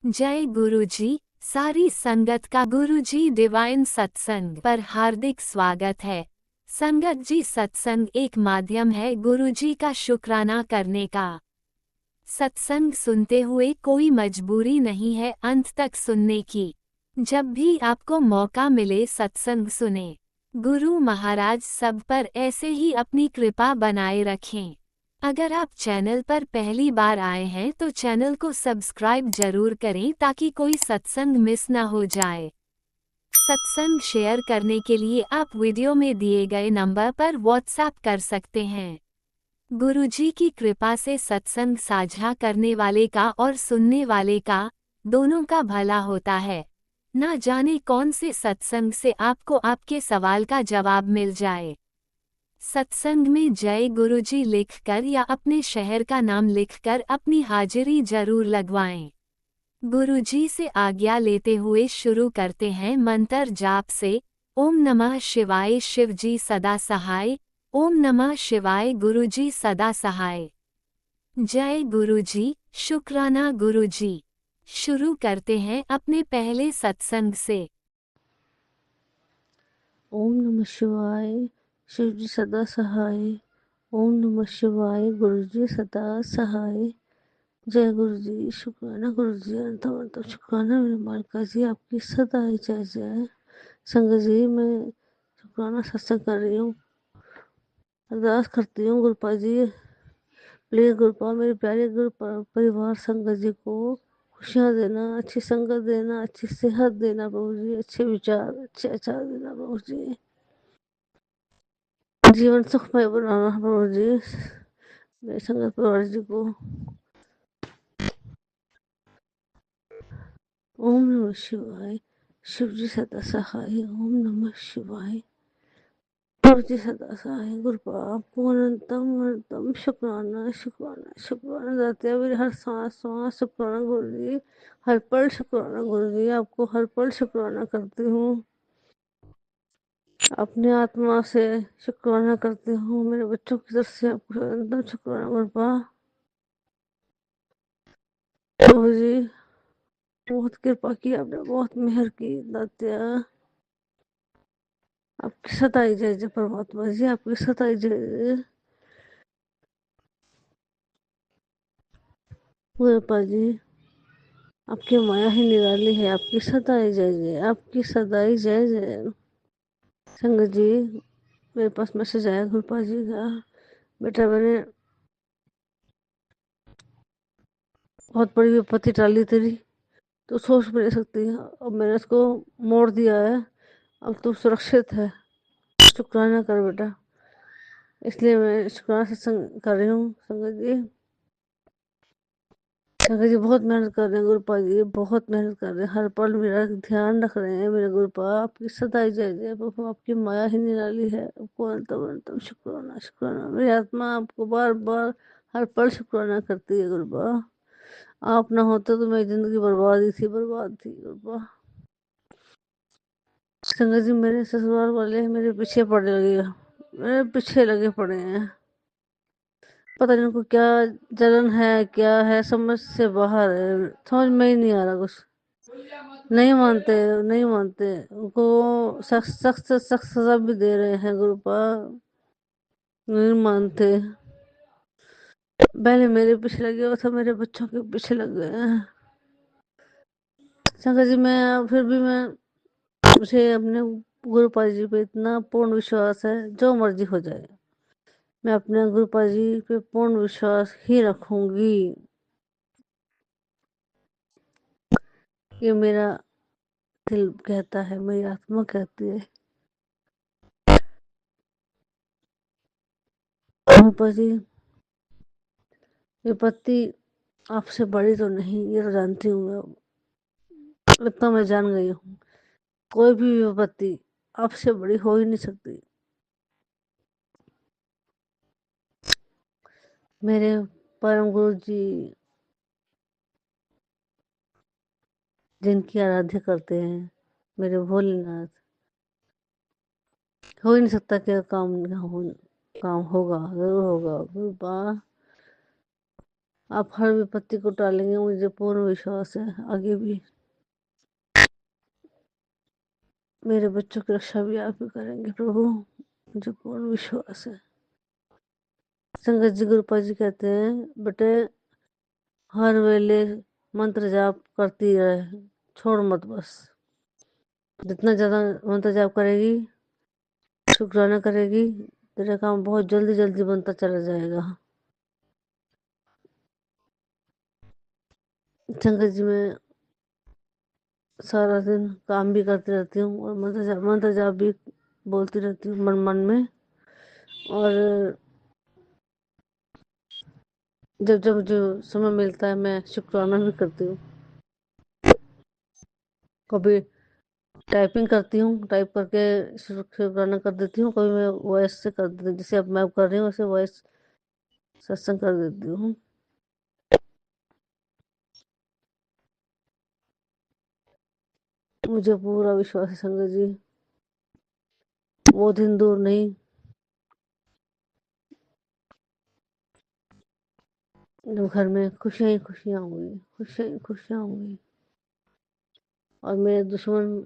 जय गुरुजी। सारी संगत का गुरुजी डिवाइन सत्संग पर हार्दिक स्वागत है। संगत जी, सत्संग एक माध्यम है गुरुजी का शुक्राना करने का। सत्संग सुनते हुए कोई मजबूरी नहीं है अंत तक सुनने की। जब भी आपको मौका मिले सत्संग सुने। गुरु महाराज सब पर ऐसे ही अपनी कृपा बनाए रखें। अगर आप चैनल पर पहली बार आए हैं तो चैनल को सब्सक्राइब जरूर करें ताकि कोई सत्संग मिस ना हो जाए। सत्संग शेयर करने के लिए आप वीडियो में दिए गए नंबर पर व्हाट्सएप कर सकते हैं। गुरुजी की कृपा से सत्संग साझा करने वाले का और सुनने वाले का दोनों का भला होता है। ना जाने कौन से सत्संग से आपको आपके सवाल का जवाब मिल जाए। सत्संग में जय गुरुजी लिखकर या अपने शहर का नाम लिखकर अपनी हाजिरी जरूर लगवाएं। गुरुजी से आज्ञा लेते हुए शुरू करते हैं मंत्र जाप से। ओम नमः शिवाय शिवजी सदा सहाय। ओम नमः शिवाय गुरुजी सदा सहाय। जय गुरुजी, शुक्राना गुरुजी। शुरू करते हैं अपने पहले सत्संग से। ओम नमः शिवाय शिवजी सदा सहाय। ओम नमः शिवाय गुरुजी सदा सहाय। जय गुरुजी, शुक्राना गुरुजी, अनंत शुक्राना मेरे मालिका जी, आपकी सदा ही जय जय। संगत जी, मैं शुक्राना सत्संग कर रही हूँ। अरदास करती हूँ गुरुपा जी, प्लीज गुरुपा मेरे प्यारे गुरु परिवार संगत जी को खुशियाँ देना, अच्छी संगत देना, अच्छी सेहत देना प्रभु जी, अच्छे विचार अच्छे आचार देना प्रभु जी, जीवन सुखमय बनाना प्रभु जी, मेरे संगत परिवार जी को। ओम नमः शिवाय शिवजी सदा सहाय। ओम नमः शिवाय गुरुजी सदा सहाय। गुरुपा आपको अनंतम अनंतम शुक्राना शुक्राना शुक्राना देते हैं। मेरे हर सांस सांस शुक्राना गुरु जी, हर पल शुक्राना गुरु जी, आपको हर पल शुक्राना करती हूँ। अपनी आत्मा से शुक्राना करती हूँ, मेरे बच्चों की तरफ से आपको अनंतम शुक्राना गुरुपा। प्रभु जी, बहुत कृपा की आपने, बहुत मेहर की दात्या। आपकी सताई जय जय परमात्मा जी, आपकी सताई जय जय गुरुपा जी, आपकी माया ही निराली है। आपकी सदाई जय जय, आपकी सदाई जय जय। संगत जी, मेरे पास मैसेज आया गुरुपा जी का, बेटा मैंने बहुत बड़ी विपत्ति टाली तेरी, तो सोच भी नहीं सकती। अब मैंने उसको मोड़ दिया है, अब तू सुरक्षित है। शुक्राना कर बेटा, इसलिए मैं शुक्राना सत्संग कर रही हूँ। संगत जी, संगत जी बहुत मेहनत कर रहे हैं गुरुपा जी, बहुत मेहनत कर रहे हैं, हर पल मेरा ध्यान रख रहे हैं मेरे गुरुपा। आपकी सदाई जय जय प्रभु, आपकी माया ही निराली है। आपको अनंतम अनंतम शुक्राना शुक्राना। मेरी आत्मा आपको बार बार हर पल शुक्राना करती है गुरुपा। आप ना होते तो मेरी जिंदगी बर्बाद ही थी, बर्बाद थी गुरुपा। संगत जी, मेरे ससुराल वाले मेरे पीछे पड़े लगे, मेरे पीछे लगे पड़े हैं। पता नहीं उनको क्या जलन है, क्या है, समझ से बाहर है, समझ में ही नहीं आ रहा कुछ। नहीं मानते, नहीं मानते, उनको सख्त सख्त सख्त सजा भी दे रहे हैं गुरुपा, नहीं मानते। पहले मेरे पीछे लगे हुए थे, मेरे बच्चों के पीछे लग गए हैं। शंकर जी, मैं फिर भी मैं मुझे अपने गुरुपा जी पे इतना पूर्ण विश्वास है, जो मर्जी हो जाए मैं अपने गुरुपा जी पे पूर्ण विश्वास ही रखूंगी। ये मेरा दिल कहता है, मेरी आत्मा कहती है। गुरुपा जी, विपत्ति आपसे बड़ी तो नहीं, ये तो जानती हूँ मैं, इतना मैं जान गई हूँ। कोई भी विपत्ति आपसे बड़ी हो ही नहीं सकती। मेरे परम गुरु जी, जिनकी आराध्य करते हैं, मेरे भोलेनाथ, हो ही नहीं सकता क्या काम, काम होगा, जरूर होगा गुरुपा। आप हर विपत्ति को टालेंगे, मुझे पूर्ण विश्वास है। आगे भी मेरे बच्चों की रक्षा भी आप ही करेंगे प्रभु, मुझे पूर्ण विश्वास है। संगत जी गुरुपा जी कहते हैं, बेटे हर वेले मंत्र जाप करती रहे, छोड़ मत बस। जितना ज़्यादा मंत्र जाप करेगी, शुक्राना करेगी, तेरा काम बहुत जल्दी जल्दी बनता चला जाएगा। संगत जी मैं सारा दिन काम भी करती रहती हूँ और मंत्र जाप भी बोलती रहती हूँ मन मन में। और जब जब जो समय मिलता है मैं शुक्राना भी करती हूँ। कभी टाइपिंग करती हूँ, टाइप करके शुक्राना कर देती हूँ, कभी मैं वॉइस से कर देती हूँ, जैसे अब मैं कर रही हूँ वैसे वॉइस सत्संग कर देती हूँ। मुझे पूरा विश्वास है संगत जी, वो दिन दूर नहीं जब घर में खुशियाँ ही खुशियाँ होंगी, खुशियाँ ही खुशियाँ होंगी। और मेरे दुश्मन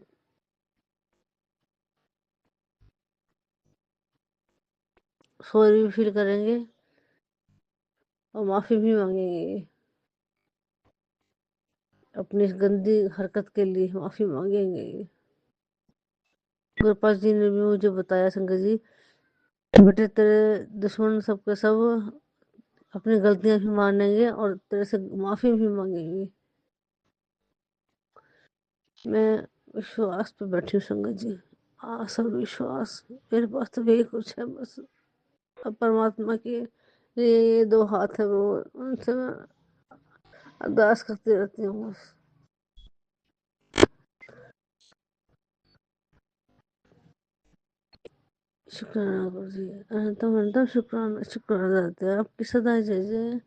सॉरी भी फील करेंगे और माफ़ी भी मांगेंगे, अपनी इस गंदी हरकत के लिए माफ़ी मांगेंगे। गुरुपाल जी ने भी मुझे बताया संगत जी, बेटे तेरे दुश्मन सबके सब अपनी गलतियां भी मानेंगे और तेरे से माफ़ी भी मांगेंगे। मैं विश्वास पे बैठी हूँ संगत जी, आशा विश्वास, मेरे पास तो यही कुछ है बस। अब परमात्मा के ये दो हाथ है, वो उनसे मैं अरदास करती रहती हूँ बस। शुक्राना गुरु जी, अनंतम अनंतम शुक्राना शुक्राना देते हैं आपकी सदा जय जय।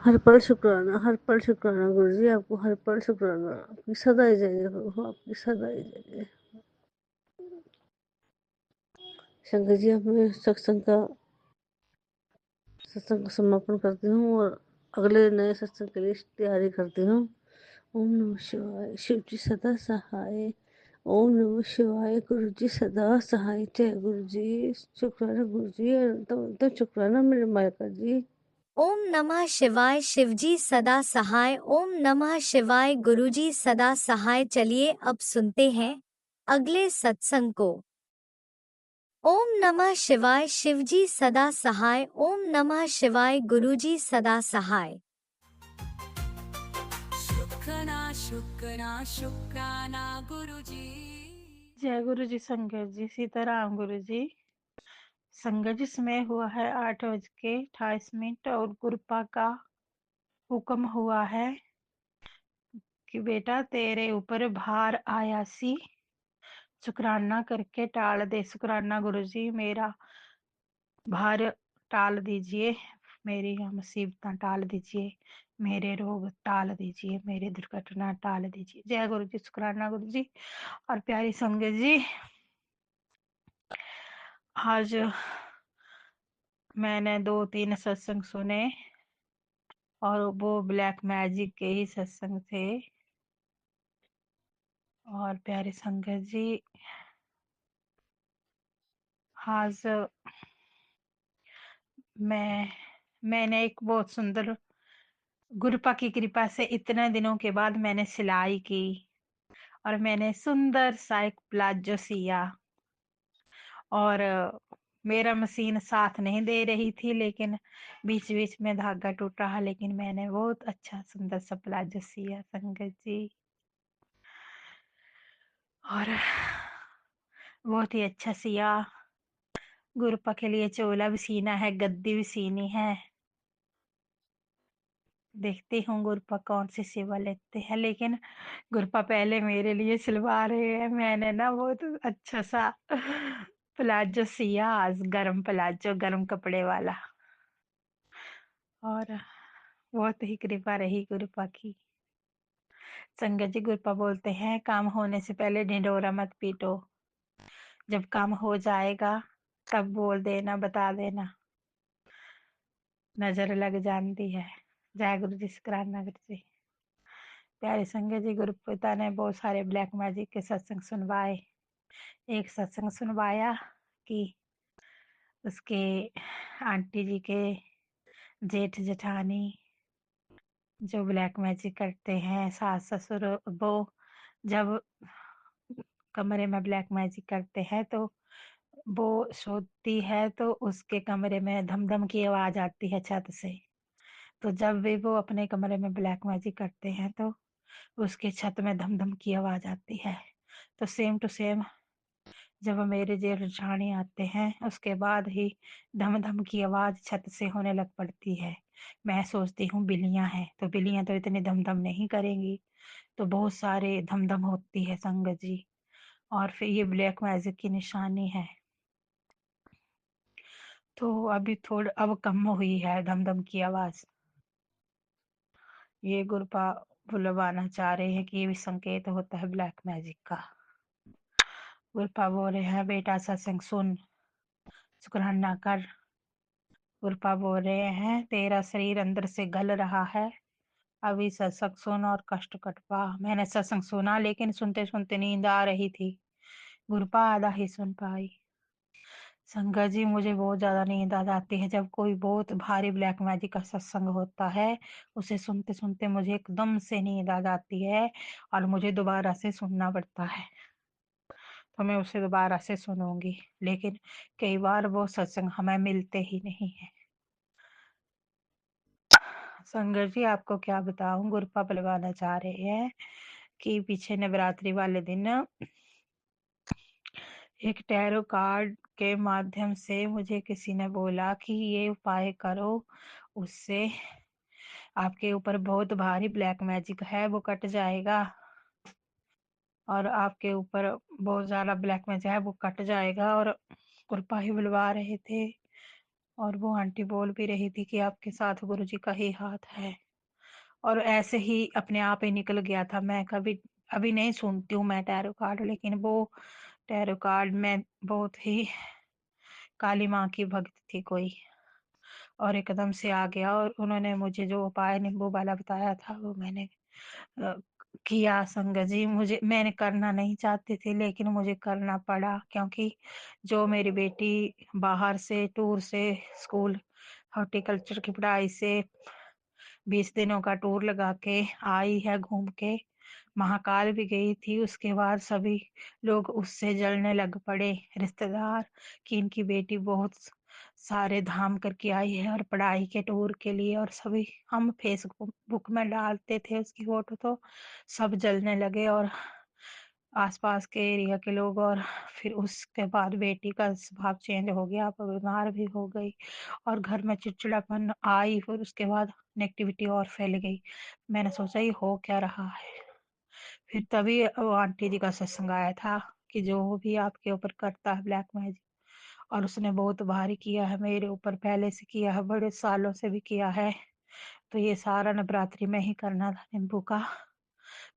हर पल शुक्राना, हर पल शुक्राना गुरु जी, आपको हर पल शुक्राना, आपकी सदा जय जय प्रभु, आपकी सदा जय जय। शंकर जी अब मैं सत्संग का समापन करती हूँ और अगले नए सत्संग के लिए तैयारी करती हूँ। ओम नमः शिवाय, शिव जी सदा सहाय। ओम नमः शिवाय, गुरु जी सदा सहाय। जय गुरु जी, शुक्राना गुरु जी, अनंतम शुक्राना मेरे मायका जी। ओम नमः शिवाय, शिवजी सदा सहाय। ओम नमः शिवाय, गुरुजी सदा सहाय। चलिए अब सुनते हैं अगले सत्संग को। ओम नमः शिवाय, शिवजी सदा सहाय। ओम नमः शिवाय, गुरुजी सदा सहाय। शुक्राना शुक्राना शुक्राना गुरुजी। जय गुरु जी। संगत जी सीताराम गुरु जी। संगत जी समय हुआ है 8:28 और गुरुपा का हुक्म हुआ है कि बेटा तेरे ऊपर भार आया सी, शुक्राना करके टाल दे। शुक्राना गुरु जी, मेरा भार टाल दीजिए, मेरी मुसीबत टाल दीजिए, मेरे रोग टाल दीजिए, मेरी दुर्घटना टाल दीजिए। जय गुरु जी, शुक्राना गुरु जी। और प्यारी संगत जी, आज मैंने 2-3 सत्संग सुने और वो ब्लैक मैजिक के ही सत्संग थे। और प्यारे संगत जी, आज मैंने एक बहुत सुंदर गुरुपा की कृपा से इतने दिनों के बाद मैंने सिलाई की और मैंने सुंदर सा एक प्लाजो सिया। और मेरा मशीन साथ नहीं दे रही थी, लेकिन बीच बीच में धागा टूट रहा, लेकिन मैंने बहुत अच्छा सुंदर सा प्लाजो सिया संगत जी। और बहुत ही अच्छा सिया। गुरुपा के लिए चोला भी सीना है, गद्दी भी सीनी है। देखती हूँ गुरुपा कौन सी सेवा लेते हैं, लेकिन गुरुपा पहले मेरे लिए सिलवा रहे हैं। मैंने ना बहुत अच्छा सा प्लाजो सिया आज, गरम प्लाजो, गरम कपड़े वाला। और बहुत ही कृपा रही गुरुपा की। संगत जी, गुरुपा बोलते हैं काम होने से पहले ढिंढोरा मत पीटो, जब काम हो जाएगा तब बोल देना, बता देना। नज़र लग जाती है। जय गुरु जी, शुकराना गुरु जी। प्यारे संगत जी, गुरु पिता ने बहुत सारे ब्लैक मैजिक के सत्संग सुनवाए। एक सत्संग सुनवाया कि उसके आंटी जी के जेठ जेठानी जो ब्लैक मैजिक करते हैं, सास ससुर, वो जब कमरे में ब्लैक मैजिक करते हैं तो वो सोती है तो उसके कमरे में धम धम की आवाज आती है छत से। तो जब भी वो अपने कमरे में ब्लैक मैजिक करते हैं तो उसके छत में धम धम की आवाज आती है। तो सेम टू सेम जब मेरे जेठ जेठानी आते हैं उसके बाद ही धम धम की आवाज छत से होने लग पड़ती है। मैं सोचती हूँ बिल्लियां हैं, तो बिल्लियां तो इतने धम धम नहीं करेंगी, तो बहुत सारे धम धम होती है संगत जी। और फिर ये ब्लैक मैजिक की निशानी है। तो अभी थोड़ा अब कम हुई है धम धम की आवाज। ये गुरपा बुलवाना चाह रहे हैं कि ये भी संकेत होता है ब्लैक मैजिक का। गुरपा बोल रहे हैं बेटा सत्संग सुन, शुक्राना कर। गुरपा बोल रहे हैं तेरा शरीर अंदर से गल रहा है, अभी सत्संग सुन और कष्ट कट पा। मैंने सत्संग सुना लेकिन सुनते सुनते नींद आ रही थी, गुरपा आधा ही सुन पाई। संगत जी, मुझे बहुत ज्यादा नींद आ जाती है जब कोई बहुत भारी ब्लैक मैजिक का सत्संग होता है। उसे सुनते सुनते मुझे एकदम से नींद आ जाती है और मुझे दोबारा से सुनना पड़ता है। तो मैं उसे दोबारा से सुनूंगी, लेकिन कई बार वो सत्संग हमें मिलते ही नहीं है। संगत जी, आपको क्या बताऊं, गुरपा बुलवाना चाह रहे हैं कि पीछे नवरात्रि वाले दिन एक टैरो कार्ड के माध्यम से मुझे किसी ने बोला कि ये उपाय करो, उससे आपके ऊपर बहुत भारी ब्लैक मैजिक है वो कट जाएगा और आपके ऊपर बहुत ज्यादा ब्लैक मैजिक है वो कट जाएगा। और कृपा ही बुलवा रहे थे और वो आंटी बोल भी रही थी कि आपके साथ गुरुजी का ही हाथ है। और ऐसे ही अपने आप ही निकल गया था। मैं कभी अभी नहीं सुनती हूँ मैं टैरो कार्ड, लेकिन वो टैरो कार्ड में बहुत ही काली माँ की भक्त थी कोई, और एकदम से आ गया और उन्होंने मुझे जो उपाय नींबू वाला बताया था वो मैंने अ, किया। संगत जी, मुझे मैंने करना नहीं चाहती थी लेकिन मुझे करना पड़ा, क्योंकि जो मेरी बेटी बाहर से टूर से स्कूल हॉर्टिकल्चर की पढ़ाई से 20 दिनों का टूर लगा के आई है घूम के, महाकाल भी गई थी, उसके बाद सभी लोग उससे जलने लग पड़े रिश्तेदार कि इनकी बेटी बहुत सारे धाम करके आई है और पढ़ाई के टूर के लिए। और सभी हम फेसबुक में डालते थे उसकी फोटो तो सब जलने लगे और आसपास के एरिया के लोग। और फिर उसके बाद बेटी का स्वभाव चेंज हो गया, अब बीमार भी हो गई और घर में चिड़चिड़ापन आई। फिर उसके बाद नेगेटिविटी और फैल गई। मैंने सोचा ये हो क्या रहा है। फिर तभी वो आंटी जी का सत्संग आया था कि जो भी आपके ऊपर करता है ब्लैक मैजिक, और उसने बहुत भारी किया है मेरे ऊपर, पहले से किया है, बड़े सालों से भी किया है, तो ये सारा नवरात्रि में ही करना था नींबू का।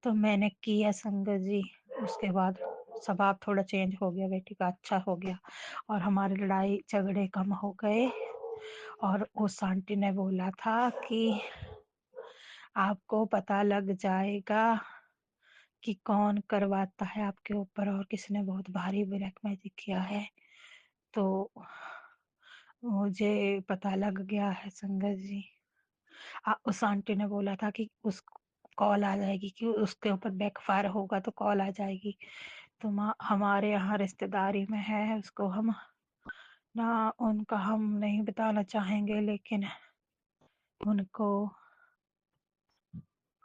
तो मैंने किया संगत जी। उसके बाद स्वभाव थोड़ा चेंज हो गया, बेटी का अच्छा हो गया और हमारी लड़ाई झगड़े कम हो गए। और उस आंटी ने बोला था कि आपको पता लग जाएगा कि कौन करवाता है आपके ऊपर और किसने बहुत भारी ब्लैक मैजिक किया है। तो मुझे पता लग गया है संगत जी। उस आंटी ने बोला था कि उस कॉल आ जाएगी, कि उसके ऊपर बैकफायर होगा तो कॉल आ जाएगी। तो हमारे यहाँ रिश्तेदारी में है, उसको हम ना उनका हम नहीं बताना चाहेंगे, लेकिन उनको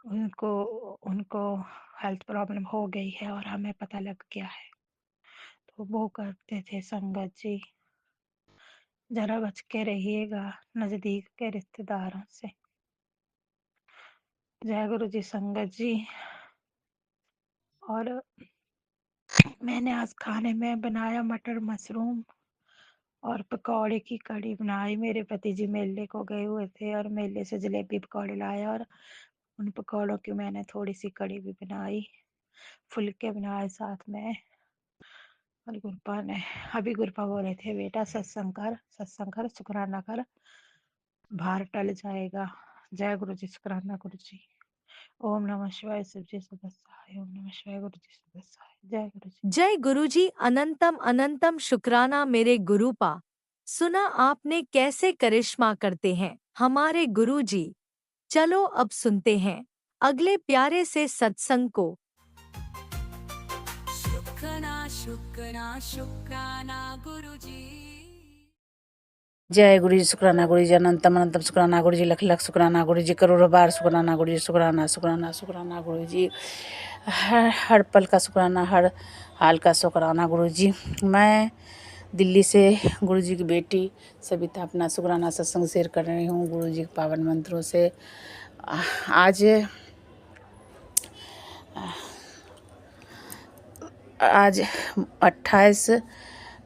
उनको उनको हेल्थ प्रॉब्लम हो गई है और हमें पता लग गया है। तो वो करते थे संगत जी। जरा बच के रहिएगा नजदीक के रिश्तेदारों से। जय गुरु जी संगत जी। और मैंने आज खाने में बनाया मटर मशरूम और पकौड़े की कड़ी बनाई। मेरे पति जी मेले को गए हुए थे और मेले से जलेबी पकौड़े लाए और उन पकौड़ों की मैंने थोड़ी सी कड़ी भी बनाई, फुलके बनाए साथ में। और गुरपा ने अभी गुरपा बोल रहे थे बेटा सत्संग कर शुक्राना कर। भार टल जाएगा। जय गुरु जी, शुक्राना गुरु जी। ओम नमः शिवाय, शिव जी सदा सहाय। ओम नमः शिवाय, गुरु जी सदा सहाय। जय गुरु जी। जय गुरुजी, अनंतम अनंतम शुक्राना मेरे गुरुपा। सुना आपने कैसे करिश्मा करते हैं हमारे गुरुजी। चलो अब सुनते हैं अगले प्यारे से सत्संग को। शुक्राना शुक्राना शुक्राना गुरुजी। जय गुरु जी, शुक्राना गुरु जी, अनंतम अनंतम शुक्राना गुरु जी, लख लख शुक्राना गुरु जी, करोड़ों बार शुक्राना गुरु जी, शुक्राना शुक्राना शुक्राना गुरु जी, हर पल का शुक्राना, हर हाल का शुक्राना गुरु जी। मैं दिल्ली से गुरु जी की बेटी सविता अपना शुक्राना सत्संग शेयर कर रही हूँ गुरु जी के पावन मंत्रों से। आज 28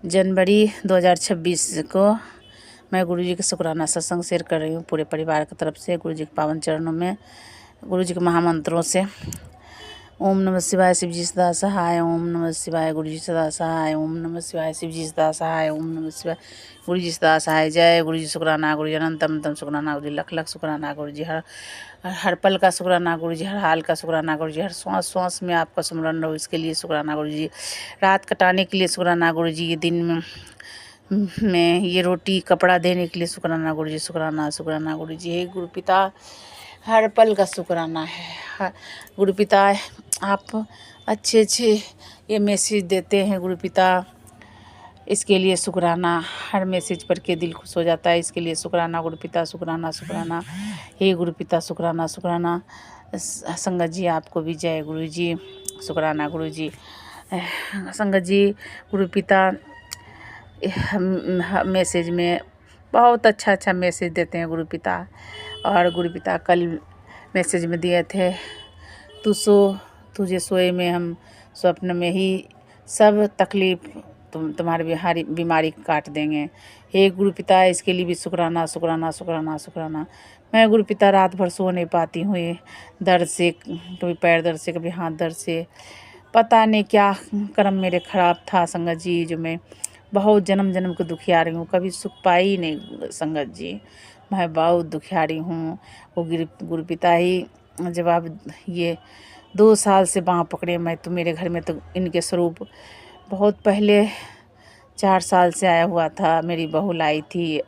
जनवरी 2026 को मैं गुरु जी के शुक्राना सत्संग शेयर कर रही हूँ पूरे परिवार की तरफ से गुरु जी के पावन चरणों में, गुरु जी के महामंत्रों से। ओम नमः शिवाय, शिव जी सदा सहाय। ओम नमः शिवाय, गुरु जी सदा सहाय। ओम नमः शिवाय, शिव जी सदा सहाय। ओम नमः शिवाय, गुरु जी सदा सहाय। जय गुरु जी, शुक्राना गुरु जी, अनंतम अनंतम शुक्राना गुरु जी, लख लख शुक्राना गुरु जी, हर पल का शुक्राना गुरु जी, हर हाल का शुक्राना गुरु जी, हर श्वास श्वास में आपका स्मरण रहो इसके लिए शुक्राना गुरु जी, रात कटाने के लिए शुक्राना गुरु जी, ये दिन में ये रोटी कपड़ा देने के लिए शुक्राना गुरु जी, शुक्राना शुक्राना गुरु जी। हे गुरु पिता, हर पल का शुक्राना है गुरु पिता। आप अच्छे अच्छे ये मैसेज देते हैं गुरु पिता, इसके लिए शुक्राना। हर मैसेज पढ़ के दिल खुश हो जाता है, इसके लिए शुक्राना गुरु पिता, शुक्राना शुक्राना। हे गुरु पिता, शुक्राना शुक्राना। संगत जी आपको भी जय गुरु जी, शुक्राना गुरु जी। संगत जी, गुरु पिता मैसेज में बहुत अच्छा अच्छा मैसेज देते हैं गुरु पिता। और गुरु पिता कल मैसेज में दिए थे, तू सो तुझे सोए में हम स्वप्न में ही सब तकलीफ तुम्हारी बीमारी काट देंगे। हे गुरु पिता, इसके लिए भी शुक्राना शुक्राना शुक्राना शुक्राना। मैं गुरु पिता रात भर सो नहीं पाती हूँ, ये दर्द से, कभी पैर दर्द से, कभी हाथ दर्द से। पता नहीं क्या कर्म मेरे खराब था संगत जी, जो मैं बहुत जन्म जन्म को दुखियारी हूँ, कभी सुख पाई नहीं संगत जी। मैं बहुत दुखियारी हूँ। वो गुरु पिता ही जब आप ये 2 साल से बाँह पकड़े, मैं तो मेरे घर में तो इनके स्वरूप बहुत पहले 4 साल से आया हुआ था। मेरी बहू लाई थी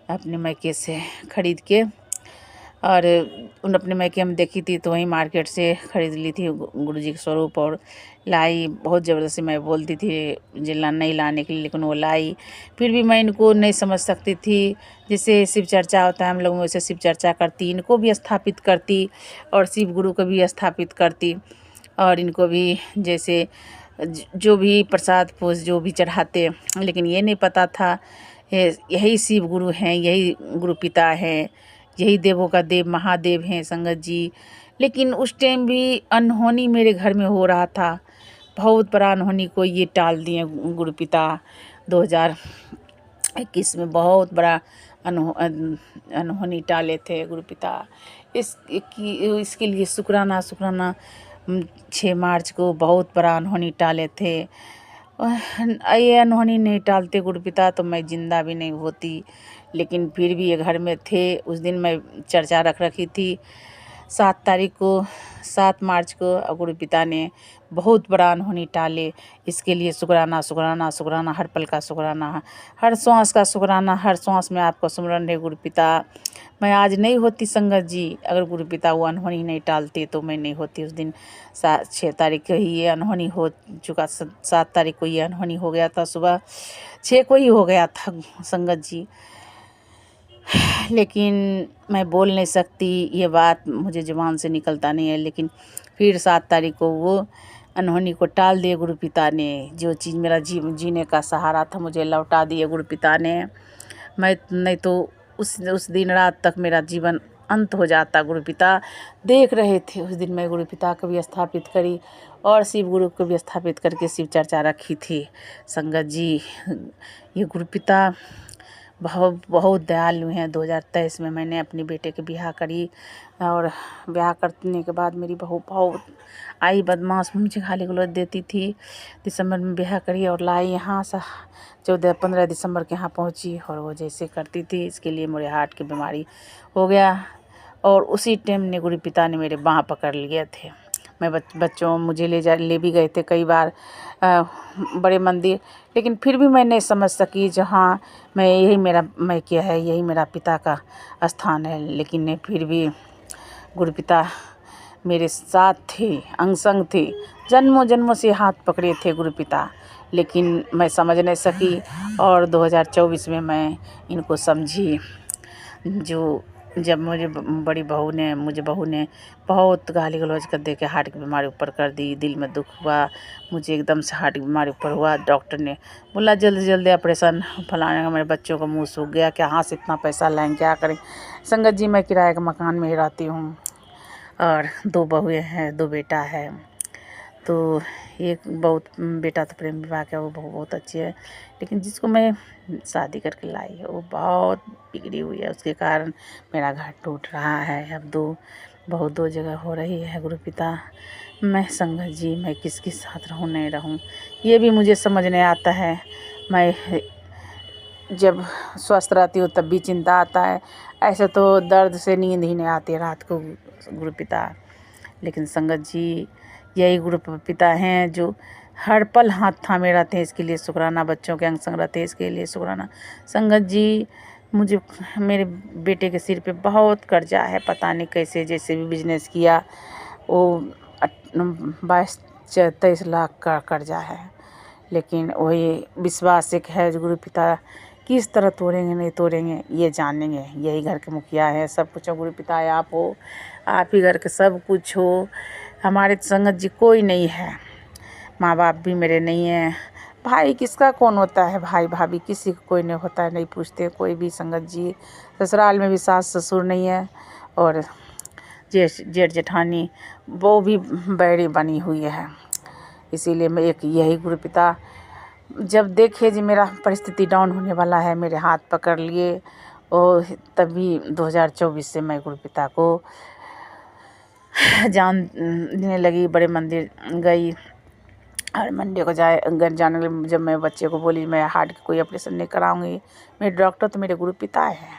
अपने मैके से खरीद के, और उन अपने मैके में देखी थी तो वहीं मार्केट से ख़रीद ली थी गुरु जी के स्वरूप, और लाई। बहुत ज़बरदस्ती मैं बोलती थी नहीं लाने के लिए, लेकिन वो लाई। फिर भी मैं इनको नहीं समझ सकती थी। जैसे शिव चर्चा होता है हम लोग वैसे शिव चर्चा करती, इनको भी स्थापित करती और शिव गुरु को भी स्थापित करती, और इनको भी जैसे जो भी प्रसाद पूज जो भी चढ़ाते। लेकिन ये नहीं पता था यही शिव गुरु हैं, यही गुरु पिता हैं, यही देवों का देव महादेव हैं संगत जी। लेकिन उस टाइम भी अनहोनी मेरे घर में हो रहा था, बहुत बड़ा अनहोनी को ये टाल दिए गुरु पिता। 2021 में बहुत बड़ा अनहोनी टाले थे गुरु पिता। इसके लिए शुक्राना शुक्राना। 6 मार्च को बहुत बड़ा अनहोनी टाले थे। ये अनहोनी नहीं टालते गुरु पिता तो मैं जिंदा भी नहीं होती। लेकिन फिर भी ये घर में थे। उस दिन मैं चर्चा रख रखी थी 7 मार्च को, गुरु पिता ने बहुत बड़ा अनहोनी टाले। इसके लिए शुक्राना शुक्राना शुक्राना, हर पल का शुक्राना, हर श्वास का शुक्राना। हर श्वास में आपको स्मरण है गुरु पिता। मैं आज नहीं होती संगत जी, अगर गुरु पिता वो अनहोनी नहीं टालते तो मैं नहीं होती। उस दिन 6 तारीख को ही ये अनहोनी हो चुका, 7 तारीख को ये अनहोनी हो गया था, सुबह 6 को ही हो गया था संगत जी। लेकिन मैं बोल नहीं सकती, ये बात मुझे ज़ुबान से निकलता नहीं है। लेकिन फिर 7 तारीख को वो अनहोनी को टाल दिए गुरु पिता ने। जो चीज़ मेरा जीने का सहारा था मुझे लौटा दिए गुरु पिता ने। मैं नहीं तो उस दिन रात तक मेरा जीवन अंत हो जाता। गुरु पिता देख रहे थे। उस दिन मैं गुरु पिता को भी स्थापित करी और शिव गुरु को भी स्थापित करके शिव चर्चा रखी थी संगत जी। ये गुरु पिता बहुत बहुत दयालु हैं। 2023 में मैंने अपनी बेटे के ब्याह करी और ब्याह करने के बाद मेरी बहू बहुत आई बदमाश, मुझे गाली गलौज देती थी। दिसंबर में ब्याह करी और लाई यहाँ से 14-15 दिसंबर के यहाँ पहुँची और वो जैसे करती थी, इसके लिए मुझे हार्ट की बीमारी हो गया और उसी टाइम ने गुरु पिता ने मेरे बाँह पकड़ लिए थे। मैं बच्चों मुझे ले भी गए थे कई बार बड़े मंदिर, लेकिन फिर भी मैं नहीं समझ सकी जहाँ मैं क्या है, यही मेरा पिता का स्थान है। लेकिन ने फिर भी गुरु पिता मेरे साथ थे, अंग संग थे, जन्मों जन्मों से हाथ पकड़े थे गुरु पिता, लेकिन मैं समझ नहीं सकी। और 2024 में मैं इनको समझी। जो जब बहू ने बहुत गाली गलौज कर दे के हार्ट की बीमारी ऊपर कर दी, दिल में दुख हुआ, मुझे एकदम से हार्ट की बीमारी ऊपर हुआ। डॉक्टर ने बोला जल्दी जल्दी ऑपरेशन, फलाने का। मेरे बच्चों का मुंह सूख गया, कहाँ से इतना पैसा लाएं, क्या करें। संगत जी मैं किराए के मकान में ही रहती हूँ और 2 बहुएं हैं, 2 बेटा है। तो एक बहुत बेटा तो प्रेम विवाह का, वो बहू बहुत अच्छी है, लेकिन जिसको मैं शादी करके लाई है वो बहुत बिगड़ी हुई है। उसके कारण मेरा घर टूट रहा है। अब 2 जगह हो रही है। गुरु पिता मैं संगत जी मैं किसके साथ रहूं नहीं रहूं, ये भी मुझे समझ नहीं आता है। मैं जब स्वस्थ रहती हूँ तब भी चिंता आता है, ऐसे तो दर्द से नींद ही नहीं आती रात को गुरु पिता। लेकिन संगत जी यही गुरु पिता हैं जो हर पल हाथ थामे रहते हैं, इसके लिए शुक्राना। बच्चों के अंग संग रहते हैं, इसके लिए शुक्राना। संगत जी मुझे मेरे बेटे के सिर पे बहुत कर्जा है, पता नहीं कैसे, जैसे भी बिजनेस किया वो 22-23 लाख का कर्जा है। लेकिन वही विश्वास एक है जो गुरु पिता किस तरह तोड़ेंगे नहीं तोड़ेंगे ये जानेंगे। यही घर के मुखिया है, सब कुछ गुरु पिता है, आप हो, आप ही घर के सब कुछ हो। हमारे संगत जी कोई नहीं है, माँ बाप भी मेरे नहीं है, भाई किसका कौन होता है, भाई भाभी किसी को कोई नहीं होता है, नहीं पूछते कोई भी संगत जी। ससुराल में भी सास ससुर नहीं है और जेठ जेठानी वो भी बैरी बनी हुई है। इसीलिए मैं एक यही गुरु पिता जब देखे जी मेरा परिस्थिति डाउन होने वाला है, मेरे हाथ पकड़ लिए और तभी 2024 से मैं गुरु पिता को जानने लगी। बड़े मंदिर गई, हर मंडे को जाने लगी। जब मैं बच्चे को बोली मैं हार्ट की कोई ऑपरेशन नहीं कराऊंगी, मेरे डॉक्टर तो मेरे गुरु पिता हैं,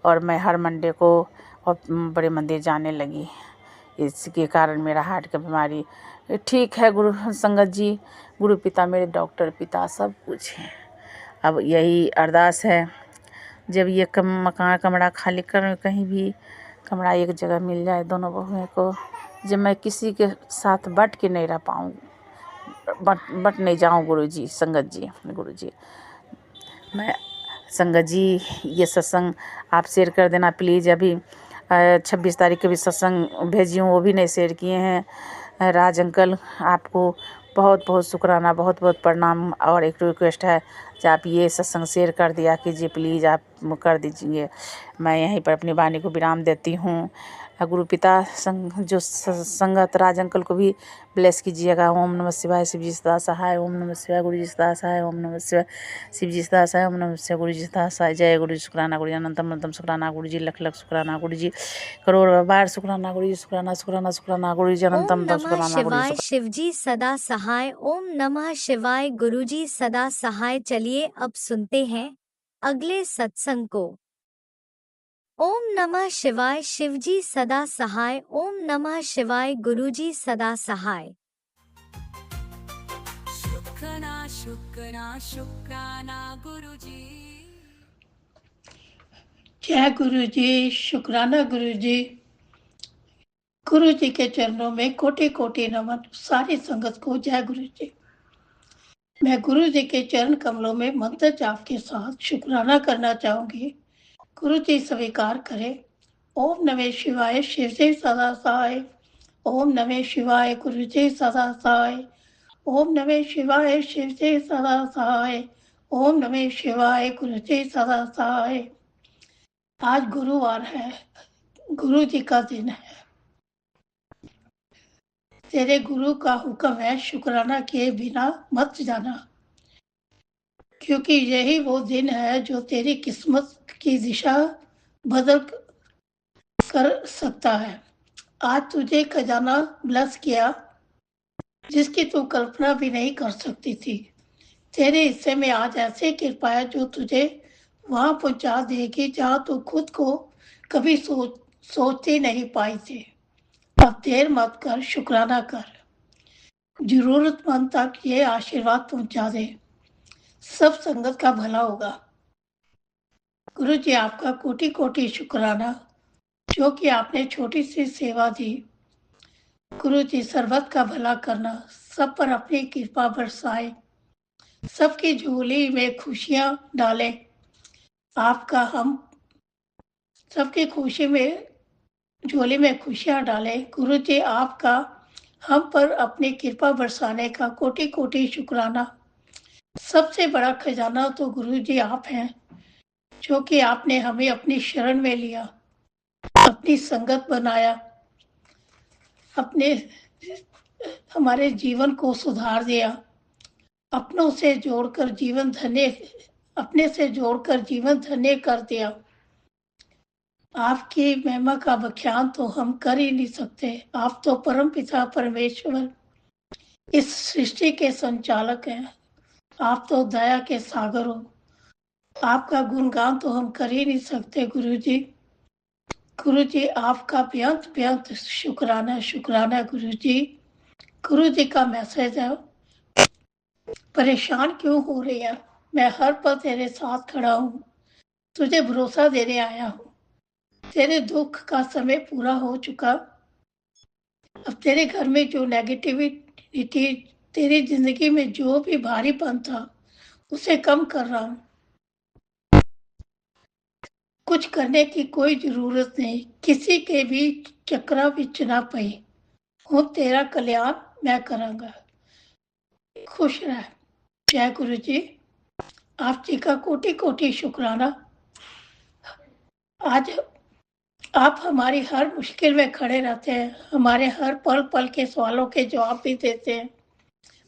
और मैं हर मंडे को बड़े मंदिर जाने लगी। इसके कारण मेरा हार्ट की बीमारी ठीक है। गुरु संगत जी गुरु पिता मेरे डॉक्टर पिता सब कुछ हैं। अब यही अरदास है जब ये मकान कमरा खाली कर कहीं भी कमरा एक जगह मिल जाए दोनों बहुओं को, जब मैं किसी के साथ बट के नहीं रह पाऊँ, बट नहीं जाऊँ गुरुजी संगत जी। गुरुजी मैं संगत जी ये सत्संग आप शेयर कर देना प्लीज़। अभी 26 तारीख के भी सत्संग भेजी हूँ, वो भी नहीं शेयर किए हैं। राज अंकल आपको बहुत बहुत शुक्राना, बहुत बहुत प्रणाम। और एक रिक्वेस्ट है कि आप ये सत्संग शेयर कर दिया कीजिए प्लीज़, आप कर दीजिए। मैं यहीं पर अपनी वाणी को विराम देती हूँ। गुरु पिता जो संगत राज अंकल को भी ब्लेस कीजिएगा। ओम नमः शिवाय, शिव जी सदा सहाय। ओम नमः शिवाय, गुरु जी सदा सहाय। ओम नमः शिवाय, शिव जी सदा सहाय। ओम नमः शिवाय, गुरु जी सदा सहाय। जय गुरु जी, शुक्राना गुरु जी, अनंतम अनंतम शुक्राना गुरु जी, लख लख शुक्राना गुरु जी, करोड़ बार शुक्राना गुरु जी, शुक्राना शुक्राना शुक्राना गुरु जी, ओम अनंतम अनंतम नमः शुक्राना गुरु जी। शिवाय, शिवजी सदा सहाय। ओम नमः शिवाय, गुरुजी सदा सहाय। चलिए अब सुनते हैं अगले सत्संग को। ओम नमः शिवाय, शिवजी सदा सहाय। ओम नमः शिवाय, गुरुजी सदा सहाय। शुक्राना गुरुजी। जय गुरु जी, शुक्राना गुरु जी। गुरु जी के चरणों में कोटि कोटि नमन। सारी संगत को जय गुरु जी। मैं गुरु जी के चरण कमलों में मंत्र जाप के साथ शुक्राना करना चाहूंगी। गुरु जी स्वीकार करें। ओम नमः शिवाय, शिव जी सदा सहाय। ओम नमः शिवाय, गुरु जी सदा सहाय। ओम नमः शिवाय, शिव जी सदा सहाय। ओम नमः शिवाय, गुरु जी सदा सहाय। आज गुरुवार है, गुरु जी का दिन है। तेरे गुरु का हुक्म है, शुक्राना किए बिना मत जाना। क्योंकि यही वो दिन है जो तेरी किस्मत की दिशा बदल कर सकता है। आज तुझे खजाना ब्लेस किया जिसकी तू कल्पना भी नहीं कर सकती थी। तेरे हिस्से में आज ऐसी कृपा है जो तुझे वहां पहुंचा देगी जहां तू खुद को कभी सोचती नहीं पाई थी। अब देर मत कर, शुक्राना कर, जरूरतमंद तक ये आशीर्वाद पहुंचा दे, सब संगत का भला होगा। गुरु जी आपका कोटि कोटि शुक्राना जो कि आपने छोटी सी सेवा दी। गुरु जी सर्वत का भला करना, सब पर अपनी कृपा बरसाए, सबकी झोली में खुशियां डाले। आपका हम सबकी खुशी में झोली में खुशियां डाले। गुरु जी आपका हम पर अपनी कृपा बरसाने का कोटि कोटि शुक्राना। सबसे बड़ा खजाना तो गुरु जी आप हैं जो कि आपने हमें अपनी शरण में लिया, अपनी संगत बनाया, अपने हमारे जीवन को सुधार दिया, अपनों से जोड़कर जीवन धन्य अपने से जोड़कर जीवन धन्य कर दिया। आपकी महिमा का व्याख्यान तो हम कर ही नहीं सकते। आप तो परम पिता परमेश्वर इस सृष्टि के संचालक हैं। आप तो दया के सागर हो। आपका गुणगान तो हम कर ही नहीं सकते गुरु जी। गुरु जी आपका बेअंत बेअंत शुक्राना शुक्राना गुरु जी। गुरु जी का मैसेज है, परेशान क्यों हो रही है, मैं हर पल तेरे साथ खड़ा हूँ, तुझे भरोसा देने आया हूँ। तेरे दुख का समय पूरा हो चुका। अब तेरे घर में जो नेगेटिविटी, तेरी जिंदगी में जो भी भारीपन था उसे कम कर रहा हूँ। कुछ करने की कोई जरूरत नहीं, किसी के भी चक्रा विच ना पई। हूँ तेरा कल्याण मैं करांगा। खुश रह। जय गुरु जी। आप जी का कोटि कोटि शुक्राना। आज आप हमारी हर मुश्किल में खड़े रहते हैं, हमारे हर पल पल के सवालों के जवाब भी देते हैं।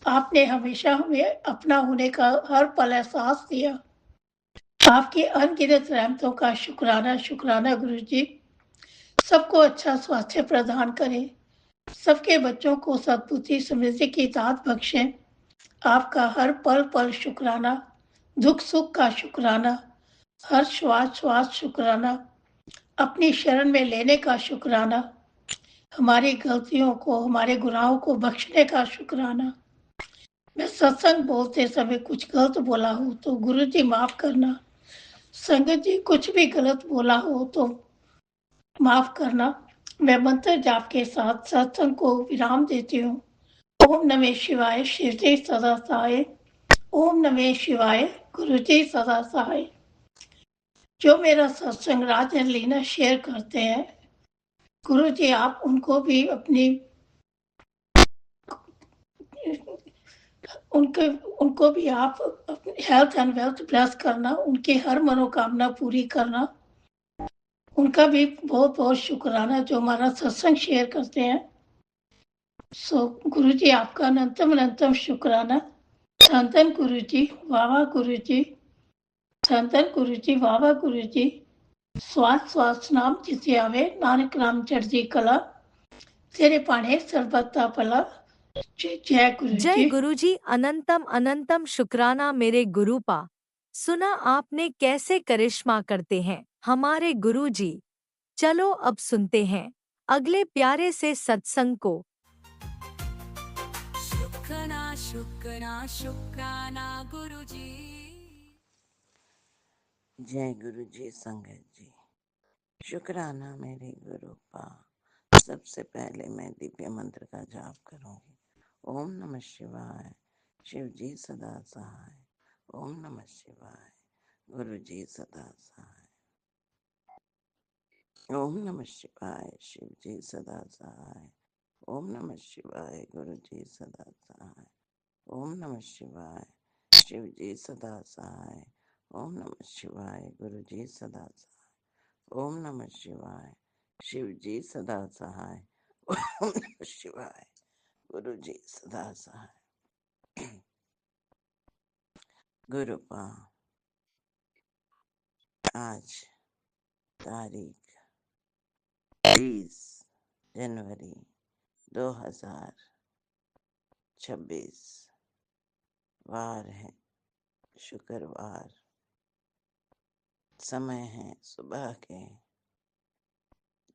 आपने हमेशा हमें अपना होने का हर पल एहसास दिया। आपकी अनगिनत रहमतों का शुक्राना शुक्राना गुरु जी। सबको अच्छा स्वास्थ्य प्रदान करें, सबके बच्चों को सद्बुद्धि समृद्धि की दात बख्शें। आपका हर पल पल शुक्राना, दुख सुख का शुक्राना, हर श्वास श्वास शुक्राना, अपनी शरण में लेने का शुक्राना, हमारी गलतियों को हमारे गुनाहों को बख्शने का शुक्राना। मैं सत्संग बोलते समय कुछ गलत बोला हो तो गुरु जी माफ करना। संगत जी कुछ भी गलत बोला हो तो माफ करना। मैं मंत्र जाप के साथ सत्संग को विराम देती हूँ। ओम नमः शिवाय, शिव जी सदा सहाय। ओम नमः शिवाय, गुरु जी सदा सहाय। जो मेरा सत्संग राज एंड लीना शेयर करते हैं, गुरु जी आप उनको भी अपनी उनको भी आप हेल्थ एंड वेल्थ ब्लेस करना, उनकी हर मनोकामना पूरी करना। उनका भी बहुत बहुत शुक्राना जो हमारा सत्संग शेयर करते हैं। सो गुरु जी आपका अनंतम अनंतम शुक्राना। धन गुरु जी, वाह गुरु जी, धन गुरु जी, वाह गुरु जी। स्वास स्वास नाम जिसे आवे, नानक नाम चढ़जी कला, तेरे पाने सर्वता भला। जय गुरु जय जी। गुरुजी, अनंतम अनंतम शुक्राना मेरे गुरुपा। सुना आपने कैसे करिश्मा करते हैं हमारे गुरुजी। चलो अब सुनते हैं अगले प्यारे से सत्संग को। शुक्राना शुक्राना शुक्राना गुरुजी। जय गुरु जी संगत जी। शुक्राना मेरे गुरु पा। सबसे पहले मैं दिव्य मंत्र का जाप करूंगी। ओम नमः शिवाय, शिव जी सदा सहाय। ओम नमः शिवाय, गुरु जी सदा सहाय। ओम नमः शिवाय, शिव जी सदा सहाय। ओम नमः शिवाय, गुरु जी सदा सहाय। ओम नमः शिवाय, शिव जी सदा सहाय। ओम नमः शिवाय, गुरु जी सदा सहाय। ओम नमः शिवाय, शिव जी सदा सहाय। ओम नमः शिवाय, गुरु जी सदा सहाय। गुरुपा आज तारीख 20 जनवरी 2026, वार है शुक्रवार, समय है सुबह के